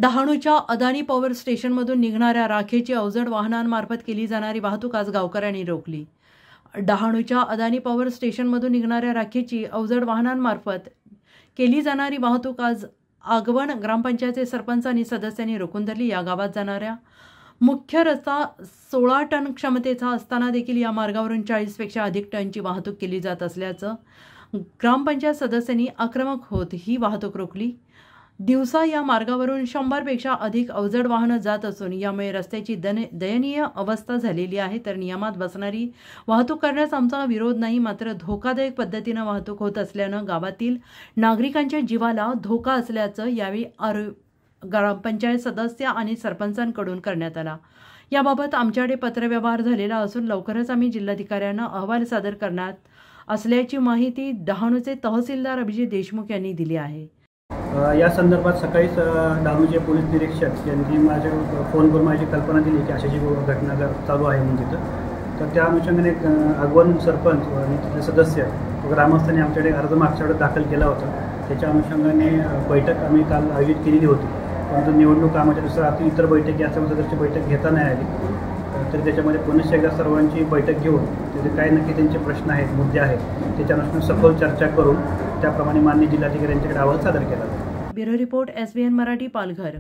डहाणूच्या Adani power स्टेशनमधून निघणाऱ्या राखेची अवजड वाहनांमार्फत केली जाणारी वाहतूक आज गावकऱ्यांनी रोखली। डहाणूच्या अदानी पॉवर स्टेशनमधून निघणाऱ्या राखेची अवजड वाहनांमार्फत केली जाणारी वाहतूक आज आगवण ग्रामपंचायतचे सरपंच आणि सदस्यांनी रोखून धरली। या गावात जाणाऱ्या मुख्य रस्ता 16 टन क्षमतेचा असताना देखील या मार्गावरून 40 पेक्षा अधिक टनची वाहतूक केली जात असल्याचं ग्रामपंचायत सदस्यांनी आक्रमक होत ही वाहतूक रोखली। दिवसा या मार्गावरून 100 पेक्षा अधिक अवजड वाहनं जात असून यामुळे रस्त्याची दयनीय अवस्था झालेली आहे। तर नियमात बसणारी वाहतूक करण्यास आमचा विरोध नाही, मात्र धोकादायक पद्धतीने वाहतूक होत असल्यानं गावातील नागरिकांच्या जीवाला धोका असल्याचं यावेळी ग्रामपंचायत सदस्य आणि सरपंचांकडून करण्यात आला। याबाबत आमच्याकडे पत्रव्यवहार झालेला असून लवकरच आम्ही जिल्हाधिकाऱ्यांना अहवाल सादर करणार असल्याची माहिती डहाणूचे तहसीलदार अभिजित देशमुख यांनी दिली आहे। या संदर्भात सकाळीच डहाणूचे पोलीस निरीक्षक यांनी माझ्या फोन करून माझी कल्पना दिली की अशाची घटना चालू आहे म्हणून तिथं। तर त्या अनुषंगाने आगवण सरपंच आणि तिथले सदस्य ग्रामस्थांनी आमच्याकडे अर्ज मागच्या वेळेस दाखल केला होता। त्याच्या अनुषंगाने बैठक आम्ही काल आयोजित केलेली होती, परंतु निवडणूक कामाच्या दुसऱ्या आता इतर बैठकी असल्यामुळे सदस्य बैठक घेता नाही आली। तर त्याच्यामध्ये पुन्हा एकदा सर्वांची बैठक घेऊन त्याचे काय नक्की त्यांचे प्रश्न आहेत, मुद्दे आहेत, त्याच्या अनुषंगाने सखोल चर्चा करून त्याप्रमाणे माननीय जिल्हाधिकारी यांच्याकडे अहवाल सादर केला। Bureau report SBN Marathi, Palghar.